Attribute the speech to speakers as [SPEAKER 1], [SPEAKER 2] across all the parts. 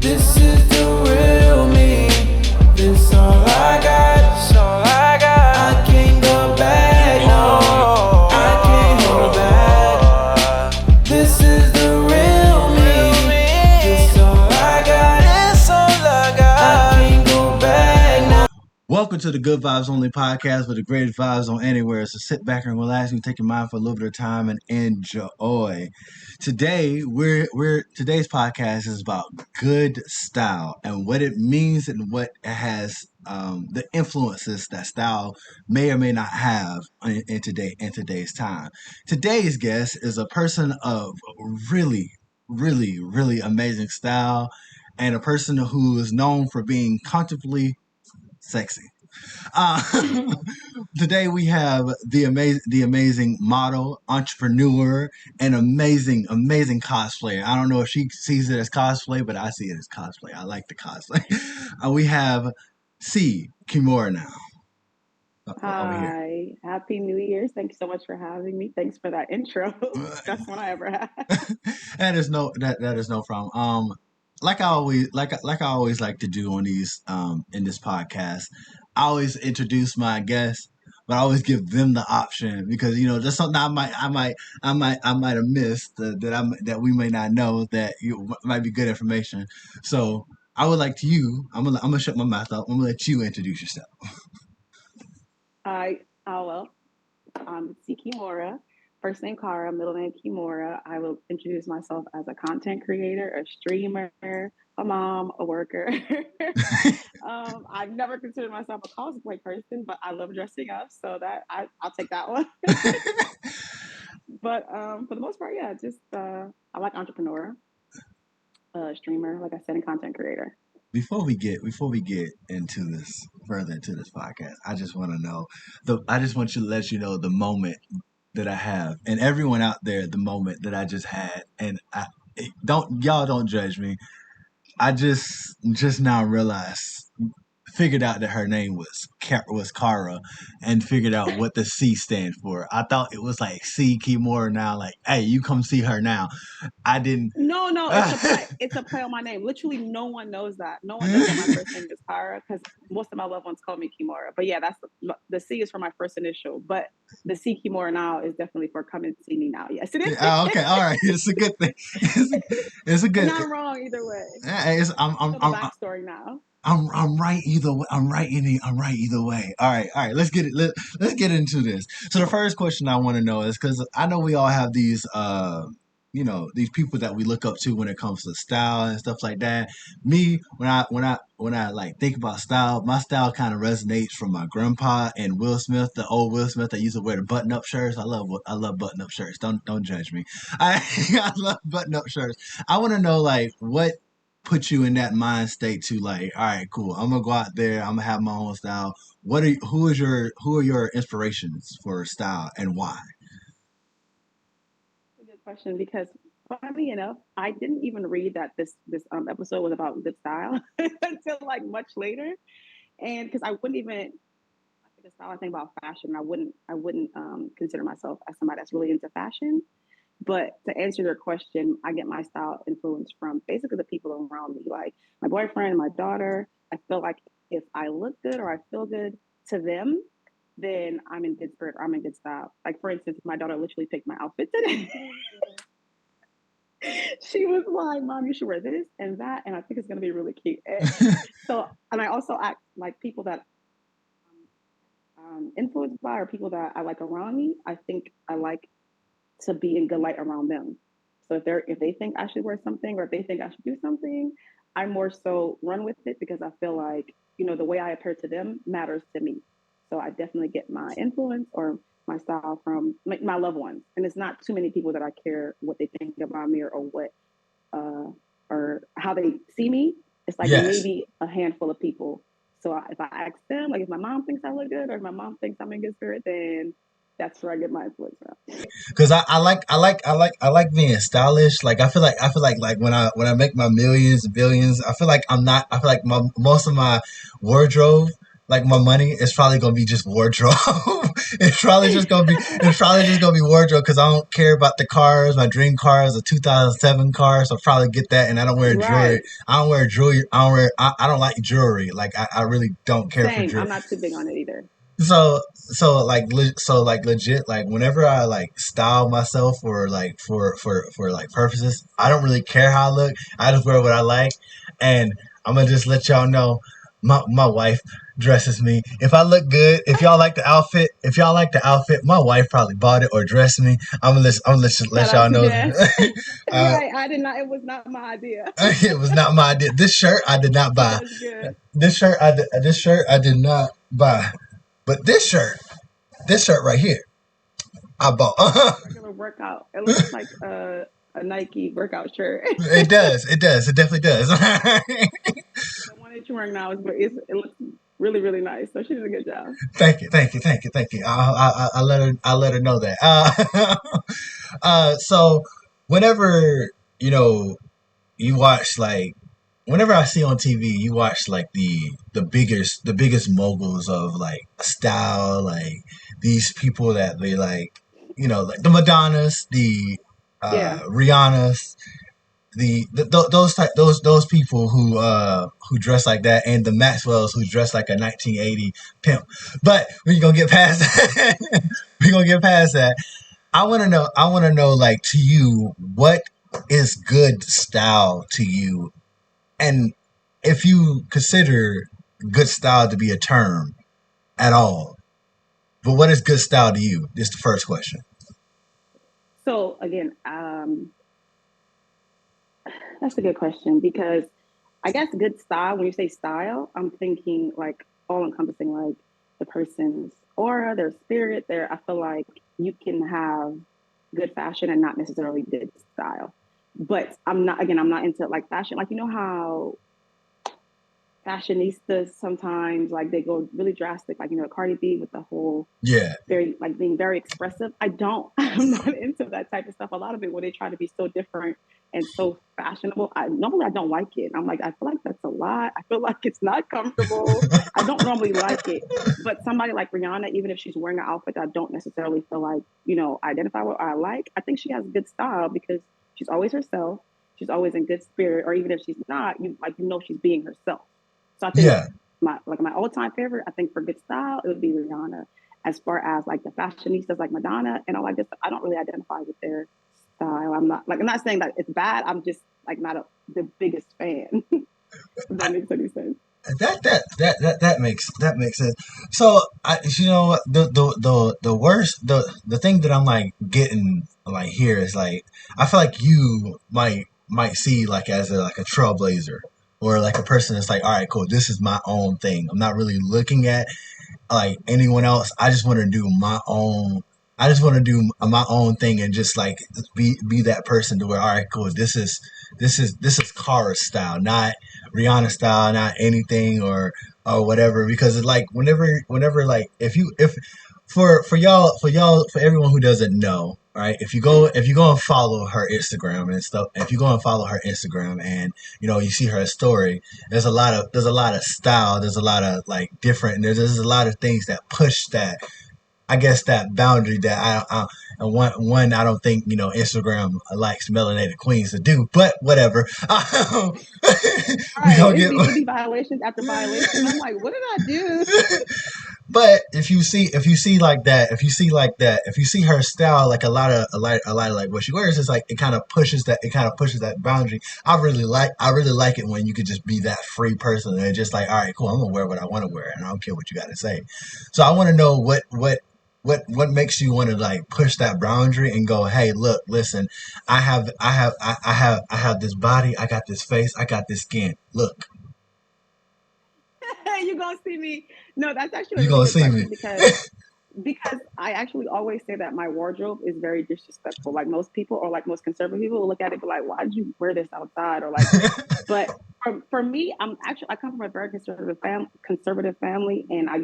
[SPEAKER 1] This is the real me. This all I got. This all I got. I can't go back. No, I can't hold back. This is the real me. This all I got. This all I got. I can't go back now.
[SPEAKER 2] Welcome to the Good Vibes Only podcast with the greatest vibes on anywhere. So sit back and relax and take your mind for a little bit of time and enjoy. Today, today's podcast is about good style and what it means and what it has the influences that style may or may not have in today's time. Today's guest is a person of really amazing style and a person who is known for being comfortably sexy. Uh, Today we have the amazing model, entrepreneur, and amazing cosplayer. I don't know if she sees it as cosplay, but I see it as cosplay. I like the cosplay. We have CKimmoranow over here.
[SPEAKER 3] Hi, Happy New Year's. Thank you so much for having me. Thanks for that intro. Best one I ever had.
[SPEAKER 2] That is no problem. Like I always like to do on these in this podcast, I always introduce my guests, but I always give them the option because there's something I might have missed that we may not know that might be good information. So I would like I'm gonna shut my mouth up. I'm gonna let you introduce yourself.
[SPEAKER 3] Well, I'm CKimmoranow. First name Kara, middle name Kimura. I will introduce myself as a content creator, a streamer, a mom, a worker. I've never considered myself a cosplay person, but I love dressing up, so that I'll take that one. But for the most part, yeah, just I like entrepreneur, streamer, like I said, and content creator.
[SPEAKER 2] Before we get into this further into this podcast, I just want to know I just want you to let you know the moment that I have, and everyone out there, the moment that I just had, and don't judge me. I just now figured out that her name was Kara, and figured out what the C stand for. I thought it was like CKimmoranow, like, hey, you come see her now. I didn't.
[SPEAKER 3] No, it's a play. It's a play on my name. Literally, no one knows that. No one knows that my first name is Kara because most of my loved ones call me Kimura. But yeah, that's the C is for my first initial. But the CKimmoranow is definitely for come and see me now. Yes, it is.
[SPEAKER 2] Oh, okay, all right. It's a good thing. It's a good.
[SPEAKER 3] You're not wrong either way.
[SPEAKER 2] I'm
[SPEAKER 3] the backstory now.
[SPEAKER 2] I'm right either way. I'm right either way. All right. Let's get it. Let's get into this. So the first question I want to know is because I know we all have these these people that we look up to when it comes to style and stuff like that. Me, when I like think about style, my style kind of resonates from my grandpa and Will Smith, the old Will Smith that used to wear the button up shirts. I love button up shirts. Don't judge me. I love button up shirts. I want to know like what put you in that mind state to like, all right, cool. I'm gonna go out there. I'm gonna have my own style. Who are your inspirations for style and why?
[SPEAKER 3] That's a good question because funny enough, I didn't even read that this episode was about good style until like much later, and because I wouldn't even the style I think about fashion. I wouldn't consider myself as somebody that's really into fashion. But to answer your question, I get my style influence from basically the people around me, like my boyfriend, my daughter. I feel like if I look good or I feel good to them, then I'm in good spirit or I'm in good style. Like, for instance, my daughter literally picked my outfit today. She was like, Mom, you should wear this and that. And I think it's going to be really cute. And I also act like people that I'm influenced by or people that I like around me. I think I like to be in good light around them. So if they think I should wear something or if they think I should do something, I more so run with it because I feel like, the way I appear to them matters to me. So I definitely get my influence or my style from my loved ones. And it's not too many people that I care what they think about me or what or how they see me. It's like maybe a handful of people. So if I ask them, like if my mom thinks I look good or if my mom thinks I'm in good spirit, then that's where I get my influence from.
[SPEAKER 2] Because I like being stylish. Like I feel like when I make my millions and billions, I feel like most of my wardrobe like my money, it's probably gonna be just wardrobe. It's probably just gonna be wardrobe because I don't care about the cars. My dream car is a 2007 car, so I'll probably get that. And I don't wear jewelry.
[SPEAKER 3] Right.
[SPEAKER 2] I don't wear jewelry. I don't like jewelry. Like I really don't care for
[SPEAKER 3] Same.
[SPEAKER 2] jewelry.
[SPEAKER 3] I'm not too big on it either.
[SPEAKER 2] So legit, like whenever I like style myself or like for like purposes, I don't really care how I look. I just wear what I like, and I'm gonna just let y'all know. My wife dresses me. If I look good, if y'all like the outfit, my wife probably bought it or dressed me. I'm gonna
[SPEAKER 3] Shout
[SPEAKER 2] let
[SPEAKER 3] out
[SPEAKER 2] y'all
[SPEAKER 3] to
[SPEAKER 2] know.
[SPEAKER 3] Jess.
[SPEAKER 2] uh,
[SPEAKER 3] Right. I did not. It was not my idea.
[SPEAKER 2] it was not my idea. This shirt I did not
[SPEAKER 3] She
[SPEAKER 2] buy.
[SPEAKER 3] does good.
[SPEAKER 2] This shirt I did not buy. But this shirt right here, I bought.
[SPEAKER 3] Regular workout. It looks like a Nike workout shirt.
[SPEAKER 2] It does. It does. It definitely does.
[SPEAKER 3] The one that you're wearing now it looks really really nice. So she did a good job.
[SPEAKER 2] Thank you. Thank you. Thank you. Thank you. I let her know that. So whenever you know you watch like whenever I see on TV, you watch like the biggest moguls of like style, like these people that they like, like the Madonnas, the
[SPEAKER 3] Yeah.
[SPEAKER 2] Rihannas, those people who dress like that, and the Maxwells who dress like a 1980 pimp. But we're gonna get past that. We're gonna get past that. I want to know, like, to you, what is good style to you, and if you consider good style to be a term at all. But what is good style to you? This is the first question.
[SPEAKER 3] So again, that's a good question because I guess good style. When you say style, I'm thinking like all encompassing, like the person's aura, their spirit. Their I feel like you can have good fashion and not necessarily good style. But I'm not again. I'm not into like fashion. Like you know how fashionistas sometimes like they go really drastic, like Cardi B with the whole
[SPEAKER 2] Yeah,
[SPEAKER 3] very like being very expressive. I don't. I'm not into that type of stuff. A lot of it when they try to be so different and so fashionable. I don't like it. I'm like I feel like that's a lot. I feel like it's not comfortable. I don't normally like it. But somebody like Rihanna, even if she's wearing an outfit that I don't necessarily feel like identify with or I like, I think she has good style because she's always herself. She's always in good spirit, or even if she's not, she's being herself. So I think
[SPEAKER 2] yeah.
[SPEAKER 3] my all time favorite, I think for good style, it would be Rihanna. As far as like the fashionistas like Madonna and all like this, I don't really identify with their style. I'm not saying that it's bad. I'm just like not the biggest fan. If that makes any sense.
[SPEAKER 2] That makes sense. So the worst the thing that I'm like getting like here is like I feel like you might see like as like a trailblazer or like a person that's like, all right, cool, this is my own thing. I'm not really looking at like anyone else. I just want to do my own. I just want to do my own thing and just like be that person to where, all right, cool. This is Cara style, not Rihanna style, not anything or whatever. Because it's like whenever like if for everyone who doesn't know, right? If you go and follow her Instagram and stuff, if you go and follow her Instagram and you see her story, there's a lot of style, there's a lot of like different, there's a lot of things that push that, I guess, that boundary that I and one I don't think Instagram likes melanated queens to do, but whatever. We
[SPEAKER 3] Right.
[SPEAKER 2] gonna get.
[SPEAKER 3] It'd be violations after violations. I'm like, what did I do?
[SPEAKER 2] But if you see her style, like a lot of like what she wears, it's like it kind of pushes that boundary. I really like it when you could just be that free person and just like, all right, cool, I'm gonna wear what I want to wear and I don't care what you got to say. So I want to know what makes you want to like push that boundary and go, hey, look, listen, I have this body, I got this face, I got this skin. Look,
[SPEAKER 3] You gonna see me? No, that's actually a
[SPEAKER 2] you
[SPEAKER 3] really
[SPEAKER 2] gonna
[SPEAKER 3] good
[SPEAKER 2] see me.
[SPEAKER 3] question because I actually always say that my wardrobe is very disrespectful. Like most people, or like most conservative people, will look at it and be like, "Why did you wear this outside?" Or like, but for me, I come from a very conservative family, and I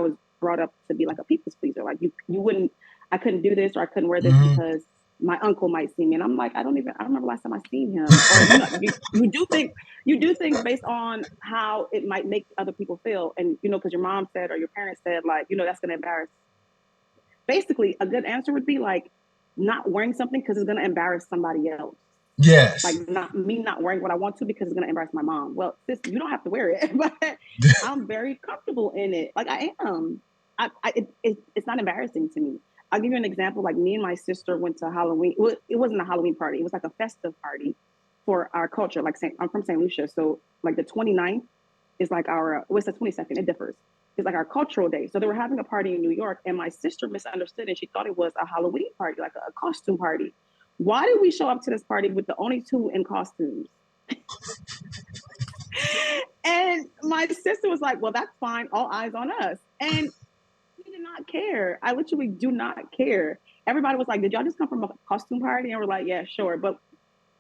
[SPEAKER 3] was brought up to be like a people's pleaser. Like you wouldn't, I couldn't do this or I couldn't wear this
[SPEAKER 2] Hmm.
[SPEAKER 3] because my uncle might see me, and I'm like, I don't remember last time I seen him. Or you do think you do things based on how it might make other people feel, and because your mom said or your parents said, like, that's going to embarrass. Basically, a good answer would be like not wearing something because it's going to embarrass somebody else.
[SPEAKER 2] Yes.
[SPEAKER 3] Like not wearing what I want to because it's going to embarrass my mom. Well, sis, you don't have to wear it, but I'm very comfortable in it. Like I am. It's not embarrassing to me. I'll give you an example. Like me and my sister went to Halloween. Well, it wasn't a Halloween party. It was like a festive party for our culture. Like I'm from St. Lucia, so like the 29th is like our. What's the 22nd? It differs. It's like our cultural day. So they were having a party in New York, and my sister misunderstood and she thought it was a Halloween party, like a costume party. Why did we show up to this party with the only two in costumes? And my sister was like, well, that's fine. All eyes on us. And we did not care. I literally do not care. Everybody was like, did y'all just come from a costume party? And we're like, yeah, sure. But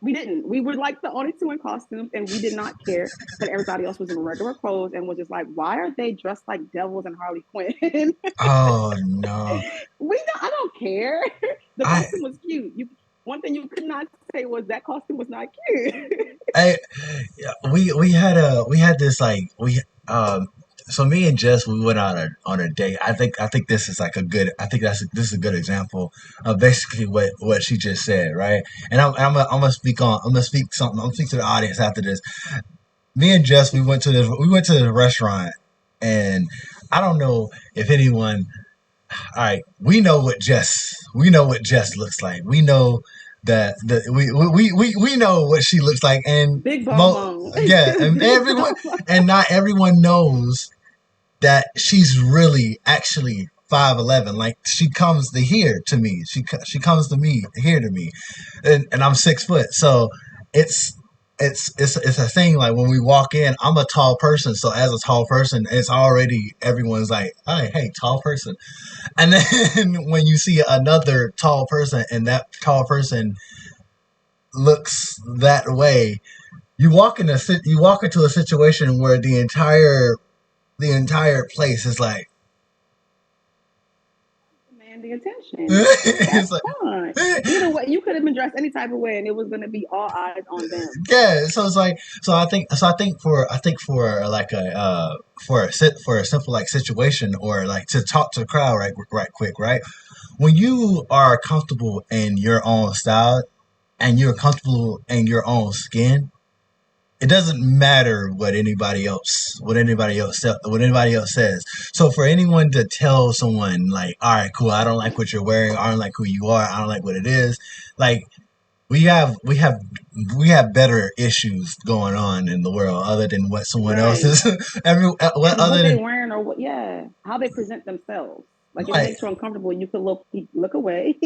[SPEAKER 3] we didn't. We were like the only two in costumes, and we did not care that everybody else was in regular clothes and was just like, why are they dressed like devils and Harley Quinn?
[SPEAKER 2] Oh no.
[SPEAKER 3] I don't care. The
[SPEAKER 2] I
[SPEAKER 3] costume was cute. One thing you could not say was that costume was not cute.
[SPEAKER 2] I we had this like we so me and Jess we went on a date. I think this is like a good I think this is a good example of basically what she just said, right? And I'm gonna speak something. I'm gonna speak to the audience after this. Me and Jess we went to the restaurant, and I don't know if anyone. All right, we know what Jess looks like. We know that we know what she looks like, and
[SPEAKER 3] Big bone.
[SPEAKER 2] yeah, and
[SPEAKER 3] Big
[SPEAKER 2] everyone
[SPEAKER 3] bone.
[SPEAKER 2] and not everyone knows that she's really actually 5'11". Like she comes to here to me. She comes to me here to me, and I'm 6 foot. So it's it's a thing. Like when we walk in, I'm a tall person. So as a tall person, it's already everyone's like, hey, tall person. And then when you see another tall person and that tall person looks that way, you walk into a situation where the entire place is like
[SPEAKER 3] Demanding attention.
[SPEAKER 2] it's
[SPEAKER 3] That's
[SPEAKER 2] like
[SPEAKER 3] fine. Either way, you could have been dressed any type of way, and it was going to be all eyes on them.
[SPEAKER 2] yeah. So it's like I think for like a for a simple like situation or like to talk to the crowd right quick, right, when you are comfortable in your own style and you're comfortable in your own skin, it doesn't matter what anybody else says. So for anyone to tell someone like, all right, cool, I don't like what you're wearing, I don't like who you are, I don't like what it is, like we have we have we have better issues going on in the world other than what someone else
[SPEAKER 3] Right.
[SPEAKER 2] is. What
[SPEAKER 3] And
[SPEAKER 2] other
[SPEAKER 3] what they
[SPEAKER 2] than
[SPEAKER 3] wearing or what, yeah, how they present themselves. Like if it
[SPEAKER 2] like
[SPEAKER 3] makes you uncomfortable, you can low key look away.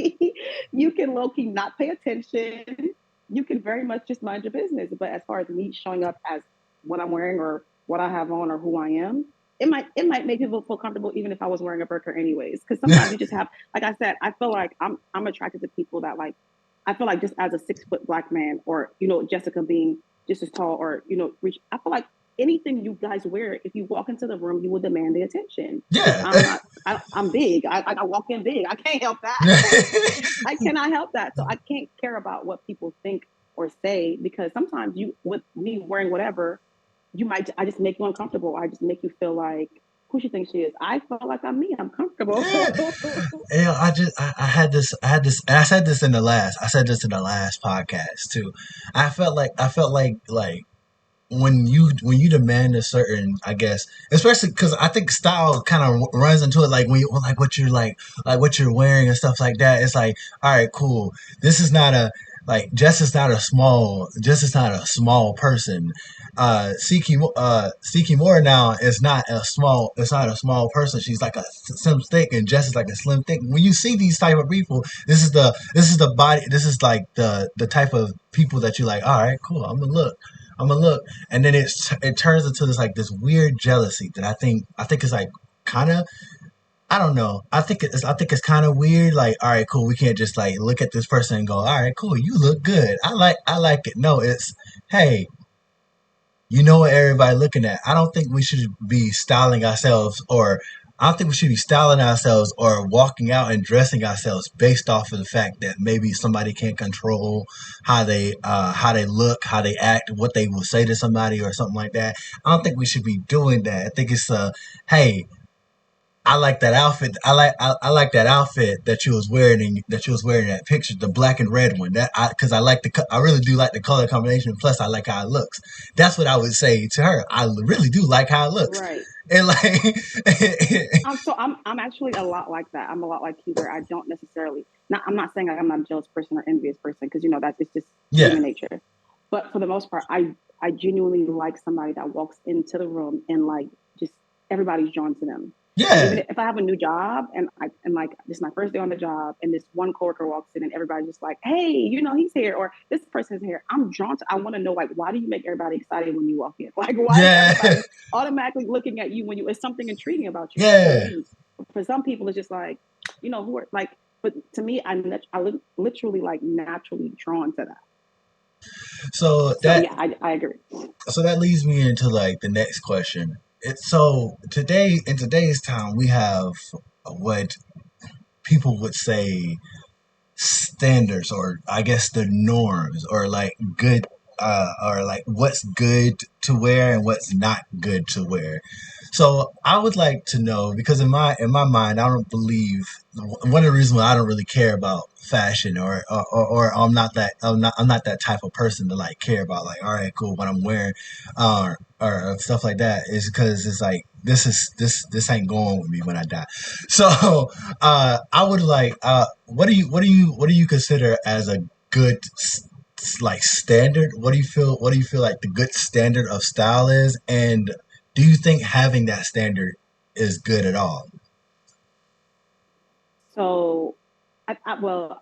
[SPEAKER 3] You can low key not pay attention. You can very much just mind your business. But as far as me showing up as what I'm wearing or what I have on or who I am, it might make people feel comfortable even if I was wearing a burqa anyways. Because sometimes you just have, like I said, I feel like I'm attracted to people that like. I feel like just as a 6 foot black man, or Jessica being just as tall, or reach. I feel like anything you guys wear, if you walk into the room, you will demand the attention. Because
[SPEAKER 2] yeah.
[SPEAKER 3] I'm not, I'm big. I walk in big. I can't help that. I cannot help that. So I can't care about what people think or say, because sometimes with me wearing whatever, I just make you uncomfortable. I just make you feel like, who she thinks she is. I feel like I'm me. I'm comfortable.
[SPEAKER 2] Yeah. Yeah, I said this in the last podcast too. I felt like when you demand a certain, I guess, especially because I think style kind of runs into it, like when you like what you're wearing and stuff like that. It's like, all right, cool. This is not a like Jess is not a small person. CKimmoranow is not a small. It's not a small person. She's like a slim thick, and Jess is like a slim thick. When you see these type of people, this is the body. This is like the type of people that you like. All right, cool. I'm gonna look, and then it turns into this weird jealousy that I think is like kind of, I don't know. I think it's kind of weird. Like, all right, cool. We can't just like look at this person and go, all right, cool. You look good. I like it. No, it's, hey, you know what everybody looking at. I don't think we should be styling ourselves or I don't think we should be styling ourselves or walking out and dressing ourselves based off of the fact that maybe somebody can't control how they look, how they act, what they will say to somebody or something like that. I don't think we should be doing that. I think it's hey, I like that outfit. I like that outfit that you was wearing in that picture, the black and red one. That because I like I really do like the color combination. Plus, I like how it looks. That's what I would say to her. I really do like how it looks.
[SPEAKER 3] Right.
[SPEAKER 2] And like,
[SPEAKER 3] I'm actually a lot like that. I'm a lot like you, where I don't necessarily. Not, I'm not saying like I'm not a jealous person or envious person, because that's it's just
[SPEAKER 2] yeah,
[SPEAKER 3] human nature. But for the most part, I genuinely like somebody that walks into the room and like just everybody's drawn to them. And
[SPEAKER 2] yeah,
[SPEAKER 3] even if I have a new job and like this is my first day on the job and this one coworker walks in and everybody's just like, hey, he's here, or this person's here. I'm drawn to. I want to know, like, why do you make everybody excited when you walk in? Like, why is
[SPEAKER 2] yeah,
[SPEAKER 3] everybody automatically looking at you when you? It's something intriguing about you. For
[SPEAKER 2] yeah.
[SPEAKER 3] me, for some people, it's just like, who are like. But to me, I literally like naturally drawn to that.
[SPEAKER 2] So
[SPEAKER 3] So
[SPEAKER 2] that
[SPEAKER 3] yeah, I agree.
[SPEAKER 2] so that leads me into like the next question. So today in today's time we have what people would say standards, or I guess the norms, or like good or like what's good to wear and what's not good to wear. So I would like to know, because in my mind I don't believe, one of the reasons why I don't really care about fashion, or I'm not that type of person to like care about like, all right, cool, what I'm wearing or stuff like that, is because it's like this ain't going with me when I die. So I would like what do you consider as a good like standard? What do you feel like the good standard of style is, and do you think having that standard is good at all?
[SPEAKER 3] So, well,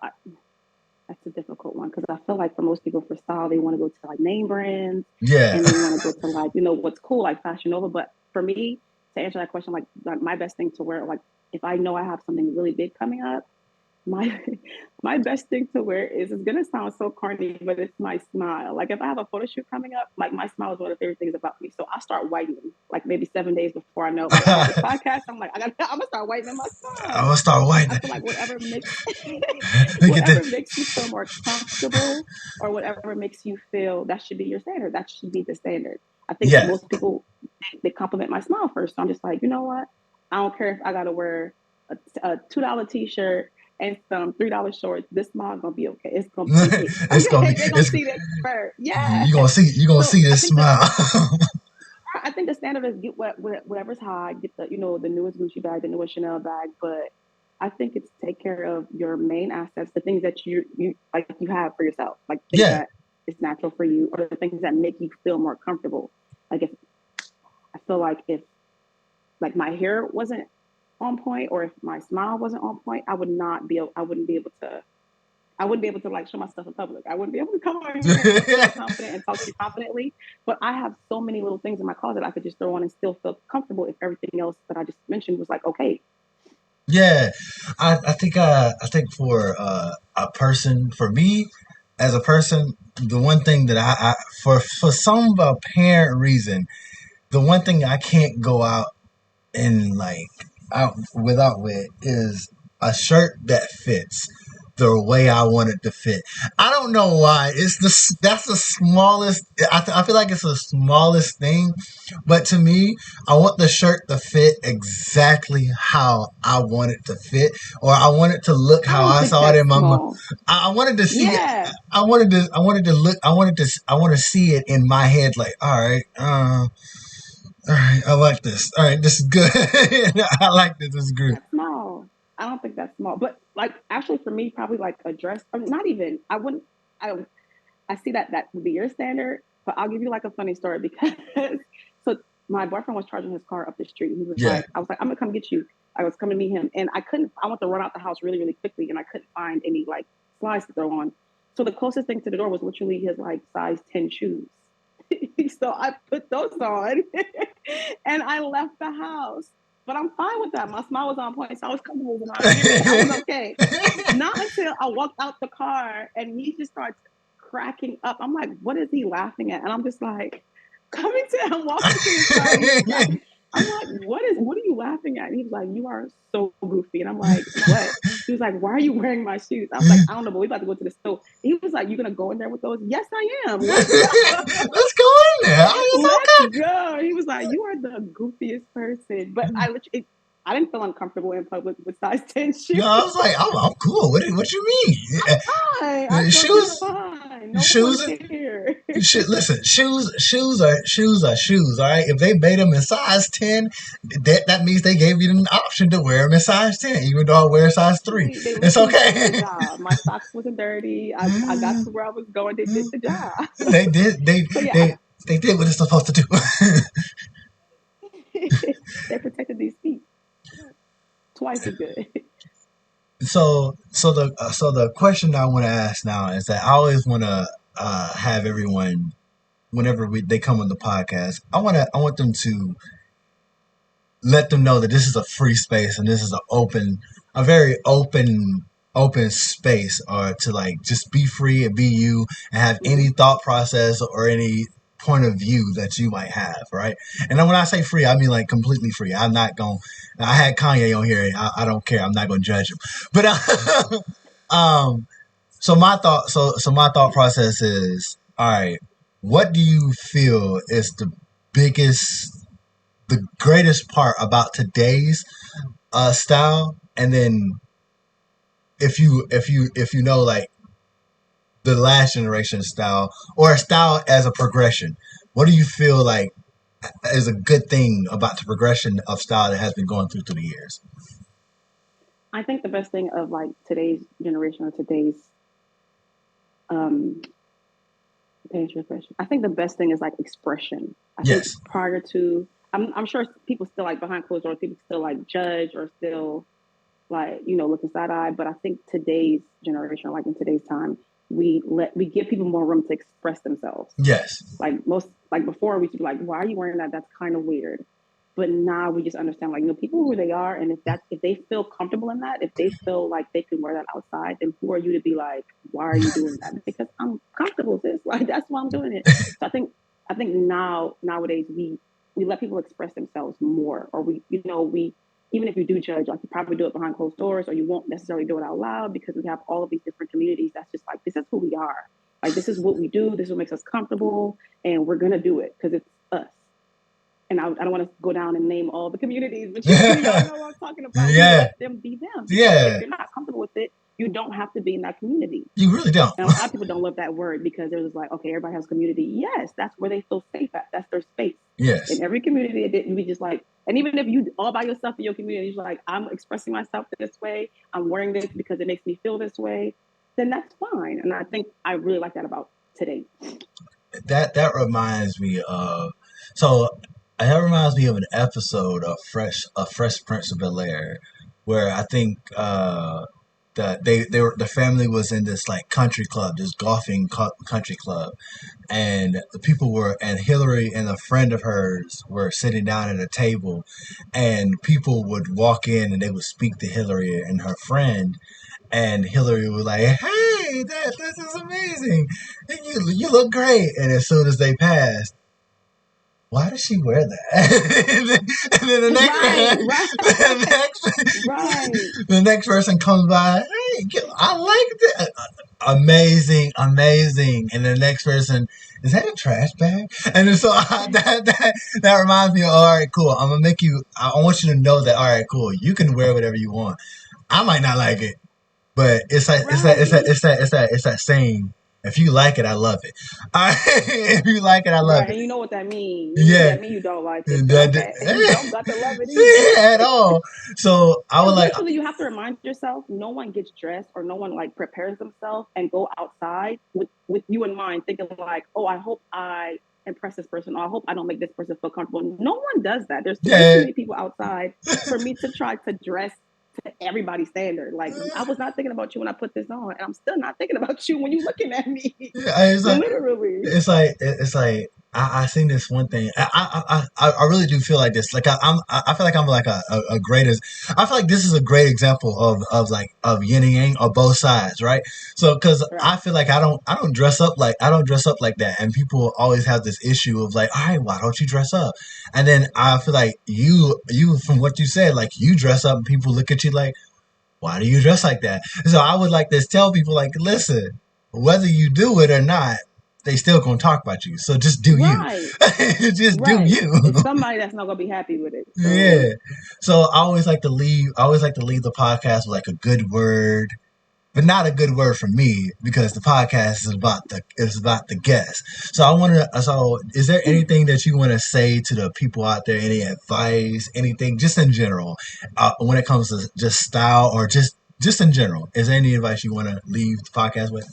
[SPEAKER 3] that's a difficult one, because I feel like for most people, for style, they want to go to like name brands
[SPEAKER 2] Yeah.
[SPEAKER 3] and they want to go to like what's cool, like Fashion Nova. But for me, to answer that question, like my best thing to wear, like if I know I have something really big coming up, my my best thing to wear is, it's gonna sound so corny, but it's my smile. Like if I have a photo shoot coming up, like my smile is one of the favorite things about me. So I start whitening like maybe 7 days before I know. Like I have this podcast, I'm gonna start whitening my
[SPEAKER 2] I'm
[SPEAKER 3] smile.
[SPEAKER 2] gonna start
[SPEAKER 3] I
[SPEAKER 2] white.
[SPEAKER 3] feel like whatever makes
[SPEAKER 2] Get
[SPEAKER 3] whatever
[SPEAKER 2] the
[SPEAKER 3] makes you feel more comfortable, or whatever makes you feel, that should be your standard. That should be the standard. I think
[SPEAKER 2] yeah.
[SPEAKER 3] most people, they compliment my smile first. So I'm just like, you know what? I don't care if I gotta wear a $2 t-shirt and some $3 shorts. This smile is gonna be okay. It's gonna be me.
[SPEAKER 2] It's gonna be
[SPEAKER 3] Okay, they're gonna
[SPEAKER 2] it's
[SPEAKER 3] see that first. Yeah.
[SPEAKER 2] you gonna
[SPEAKER 3] So
[SPEAKER 2] see this smile.
[SPEAKER 3] I think the standard is get whatever's high, get the newest Gucci bag, the newest Chanel bag, but I think it's take care of your main assets, the things that you like you have for yourself, like things
[SPEAKER 2] Yeah.
[SPEAKER 3] that is natural for you, or the things that make you feel more comfortable. Like if I feel like if like my hair wasn't on point, or if my smile wasn't on point, I wouldn't be able to like show my stuff in public. I wouldn't be able to come over here and feel confident and talk to you confidently. But I have so many little things in my closet I could just throw on and still feel comfortable if everything else that I just mentioned was like okay.
[SPEAKER 2] Yeah, I think for a person, for me as a person, the one thing that for some apparent reason, the one thing I can't go out and like out without with is a shirt that fits the way I want it to fit. I don't know why. That's the smallest. I feel like it's the smallest thing, but to me, I want the shirt to fit exactly how I want it to fit, or I want it to look
[SPEAKER 3] I
[SPEAKER 2] how
[SPEAKER 3] don't
[SPEAKER 2] I
[SPEAKER 3] think
[SPEAKER 2] saw it in
[SPEAKER 3] that's
[SPEAKER 2] my mind.
[SPEAKER 3] small.
[SPEAKER 2] I wanted to see it.
[SPEAKER 3] Yeah.
[SPEAKER 2] I wanted to look. I want to see it in my head. Like, all right, all right, I like this. All right, this is good. I like this. This is good.
[SPEAKER 3] That's small. I don't think that's small. But like actually for me, probably like a dress, or not even, I wouldn't I don't I see that would be your standard, but I'll give you like a funny story because so my boyfriend was charging his car up the street. He was
[SPEAKER 2] Yeah.
[SPEAKER 3] like, I was like, I'm gonna come get you. I was coming to meet him, and I want to run out the house really, really quickly, and I couldn't find any like slides to throw on. So the closest thing to the door was literally his like size 10 shoes. So I put those on and I left the house. But I'm fine with that. My smile was on point, so I was comfortable with my I was okay. Not until I walked out the car and he just starts cracking up. I'm like, what is he laughing at? And I'm just like, coming to him, walking to his car, and he's cracking. I'm like, what are you laughing at? And he was like, you are so goofy. And I'm like, what? He was like, why are you wearing my shoes? I was like, I don't know, but we about to go to the store. He was like, you gonna go in there with those? Yes, I am. Let's go.
[SPEAKER 2] Let's go in there. I was
[SPEAKER 3] Let's
[SPEAKER 2] okay.
[SPEAKER 3] go. He was like, you are the goofiest person. But I didn't feel uncomfortable in public with size 10 shoes.
[SPEAKER 2] Yeah, I was like, I'm cool. What you mean?
[SPEAKER 3] Fine. I feel just
[SPEAKER 2] Shoes,
[SPEAKER 3] fine. No one
[SPEAKER 2] shoes.
[SPEAKER 3] cares.
[SPEAKER 2] Listen, shoes are shoes. All right, if they made them in size 10, that means they gave you an option to wear them in size 10, even though I wear size 3.
[SPEAKER 3] Right. They
[SPEAKER 2] It's
[SPEAKER 3] literally did the
[SPEAKER 2] okay.
[SPEAKER 3] job. My socks wasn't dirty. I got to where I was going. They did the job.
[SPEAKER 2] They did.
[SPEAKER 3] So yeah,
[SPEAKER 2] They did what it's supposed to do.
[SPEAKER 3] they protected these feet twice as good.
[SPEAKER 2] So the question I want to ask now is that I always want to have everyone whenever they come on the podcast. I want them to let them know that this is a free space and this is a very open space, or to like just be free and be you and have any thought process or any point of view that you might have, right? And then when I say free, I mean like completely free. I'm not going. I had Kanye on here. I don't care. I'm not going to judge him. But um, so my thought process is, all right. What do you feel is the greatest part about today's style? And then if you know like the last generation style, or a style as a progression, what do you feel like is a good thing about the progression of style that has been going through the years?
[SPEAKER 3] I think the best thing of like today's generation or today's um to answer your question, I think the best thing is like expression. I think
[SPEAKER 2] Yes.
[SPEAKER 3] prior to, I'm sure people still like behind closed doors, people still like judge or still like looking side eye. But I think today's generation, like in today's time, we give people more room to express themselves.
[SPEAKER 2] Yes.
[SPEAKER 3] Like before, we used to be like, why are you wearing that? That's kind of weird. But now we just understand, like, people who they are, and if they feel comfortable in that, if they feel like they can wear that outside, then who are you to be like, why are you doing that? Because I'm comfortable with this. Like, that's why I'm doing it. So I think nowadays we let people express themselves more, or we even if you do judge, like, you probably do it behind closed doors, or you won't necessarily do it out loud, because we have all of these different communities that's just like, this is who we are. Like, this is what we do. This is what makes us comfortable, and we're gonna do it because it's us. And I don't want to go down and name all the communities, but y'all know what I'm talking about.
[SPEAKER 2] Yeah.
[SPEAKER 3] Let them be them.
[SPEAKER 2] Yeah.
[SPEAKER 3] If you're not comfortable with it, you don't have to be in that community.
[SPEAKER 2] You really don't.
[SPEAKER 3] And a lot of people don't love that word, because they're just like, okay, everybody has community. Yes, that's where they feel safe at. That's their space.
[SPEAKER 2] Yes.
[SPEAKER 3] In every community, we just like, and even if you all by yourself in your community, you're like, I'm expressing myself this way, I'm wearing this because it makes me feel this way, then that's fine. And I think I really like that about today.
[SPEAKER 2] That reminds me of an episode of Fresh Prince of Bel-Air, where I think the family was in this like country club, this golfing country club, and Hillary and a friend of hers were sitting down at a table, and people would walk in and they would speak to Hillary and her friend. And Hillary was like, "Hey, this is amazing. You look great." And as soon as they passed, why does she wear that? and then the next person comes by. Hey, I like that. Amazing. And the next person, is that a trash bag? And then so that reminds me of, all right, cool. I'm gonna make you. I want you to know that. All right, cool. You can wear whatever you want. I might not like it. But it's that saying. If you like it, I love it. If you like it, I love it.
[SPEAKER 3] And you know what that means.
[SPEAKER 2] Yeah.
[SPEAKER 3] That means you don't like it. Okay. You don't got to love it either.
[SPEAKER 2] At all. So I would
[SPEAKER 3] literally, you have to remind yourself, no one gets dressed or no one like prepares themselves and go outside with you in mind, thinking like, oh, I hope I impress this person, or I hope I don't make this person feel comfortable. No one does that. There's too many people outside for me to try to dress to everybody's standard. Like, I was not thinking about you when I put this on, and I'm still not thinking about you when you're looking at me.
[SPEAKER 2] It's like,
[SPEAKER 3] literally.
[SPEAKER 2] It's like I seen this one thing. I really do feel like this. Like I feel like I'm like a greatest. I feel like this is a great example of like of yin and yang on both sides, right? So because
[SPEAKER 3] Right.
[SPEAKER 2] I feel like I don't dress up like I don't dress up like that, and people always have this issue of like, all right, why don't you dress up? And then I feel like you from what you said, like you dress up and people look at you like, why do you dress like that? So I would like to tell people like, listen, whether you do it or not, they still gonna talk about you. So just do you.
[SPEAKER 3] Right.
[SPEAKER 2] Just do
[SPEAKER 3] Right.
[SPEAKER 2] you.
[SPEAKER 3] It's somebody that's not gonna be happy with it. So
[SPEAKER 2] Yeah. So I always like to leave. I always like to leave the podcast with like a good word, but not a good word from me because the podcast is about the guest. So I want to. So is there anything that you want to say to the people out there? Any advice? Anything? Just in general, when it comes to just style or just in general, is there any advice you want to leave the podcast with?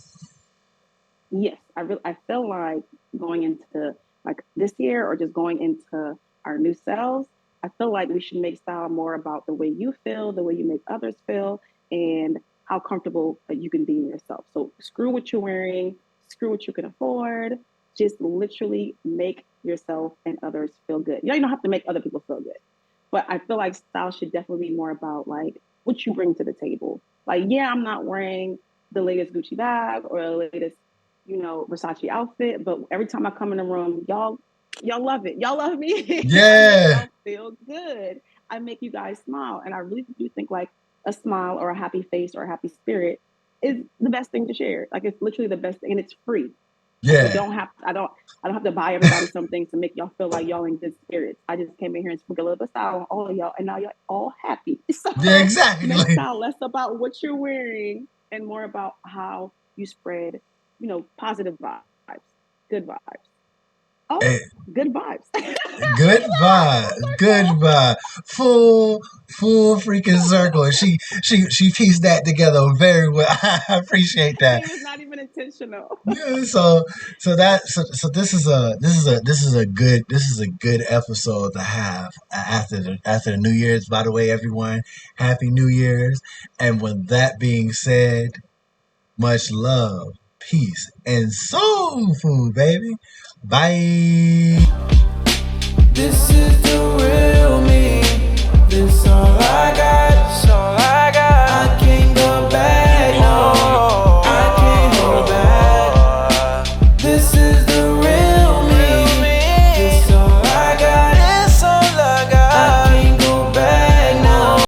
[SPEAKER 3] yes, I feel like going into like this year or just going into our new selves, I feel like we should make style more about the way you feel, the way you make others feel, and how comfortable you can be in yourself. So screw what you're wearing, screw what you can afford. Just literally make yourself and others feel good. You don't have to make other people feel good. But I feel like style should definitely be more about like what you bring to the table. Like, yeah, I'm not wearing the latest Gucci bag or the latest, Versace outfit, but every time I come in the room, y'all love it. Y'all love me. I make
[SPEAKER 2] Yeah.
[SPEAKER 3] y'all feel good. I make you guys smile. And I really do think like a smile or a happy face or a happy spirit is the best thing to share. Like it's literally the best thing and it's free. Like you
[SPEAKER 2] Yeah.
[SPEAKER 3] don't have I don't have to buy everybody something to make y'all feel like y'all in good spirits. I just came in here and spoke a little bit of style on all of y'all and now y'all all happy.
[SPEAKER 2] Yeah.
[SPEAKER 3] So make
[SPEAKER 2] Exactly.
[SPEAKER 3] style less about what you're wearing and more about how you spread, positive vibes, good vibes. Oh,
[SPEAKER 2] Hey,
[SPEAKER 3] good vibes.
[SPEAKER 2] good
[SPEAKER 3] Full
[SPEAKER 2] vibe, good
[SPEAKER 3] circle.
[SPEAKER 2] vibe, full freaking circle. And she pieced that together very well. I appreciate that.
[SPEAKER 3] It was not even intentional.
[SPEAKER 2] Yeah, so this is a good episode to have after the New Year's. By the way, everyone, Happy New Year's. And with that being said, much love, peace, and soul food, baby. Bye.